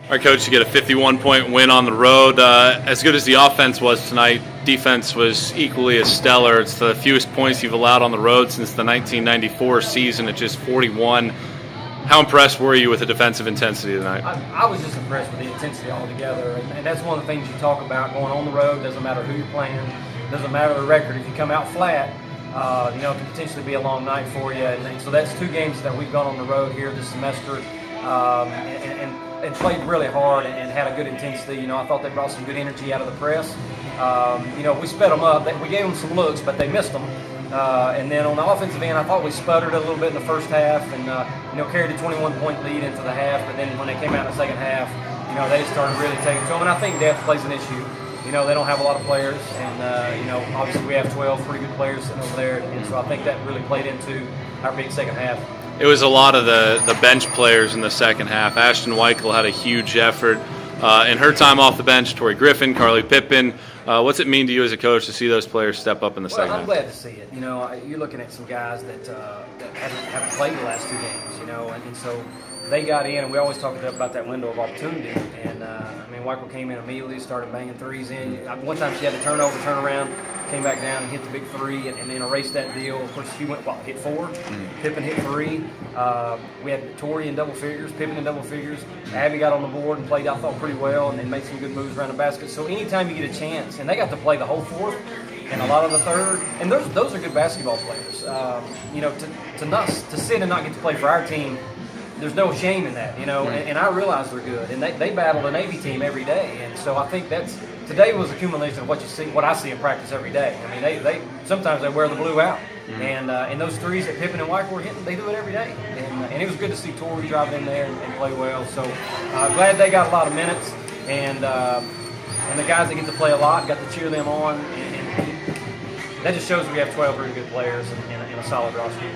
All right, Coach, you get a 51-point win on the road. As good as the offense was tonight, defense was equally as stellar. It's the fewest points you've allowed on the road since the 1994 season at just 41. How impressed were you with the defensive intensity tonight? I was just impressed with the intensity altogether, and that's one of the things you talk about going on the road. Doesn't matter who you're playing, doesn't matter the record. If you come out flat, it can potentially be a long night for you. And so that's 2 games that we've gone on the road here this semester, and played really hard and had a good intensity. I thought they brought some good energy out of the press. We sped them up. We gave them some looks, but they missed them. And then on the offensive end, I thought we sputtered a little bit in the first half and, carried a 21-point lead into the half. But then when they came out in the second half, they just started really taking to them. And I think depth plays an issue. They don't have a lot of players. And, obviously we have 12 pretty good players sitting over there. And so I think that really played into our big second half. It was a lot of the bench players in the second half. Ashton Weichel had a huge effort. In her time off the bench, Tori Griffin, Carly Pippin. What's it mean to you as a coach to see those players step up in the second half? I'm glad to see it. You're looking at some guys that haven't played the last 2 games, and so they got in, and we always talk about that window of opportunity. And Weichel came in immediately, started banging threes in. One time she had a turn around, came back down and hit the big 3 and then erased that deal. Of course, she went, hit 4. Pippin hit 3. We had Tori in double figures, Pippin in double figures. Abby got on the board and played, I thought, pretty well and made some good moves around the basket. So anytime you get a chance, and they got to play the whole 4th and a lot of the 3rd, and those are good basketball players. To sit and not get to play for our team, there's no shame in that, and I realize they're good, and they battle the Navy team every day, and so I think today was accumulation of what I see in practice every day. They sometimes they wear the blue out, and those threes that Pippin and Weichel were hitting, they do it every day, and it was good to see Tori drive in there and play well. So glad they got a lot of minutes, and the guys that get to play a lot got to cheer them on, and that just shows we have 12 really good players and a solid roster.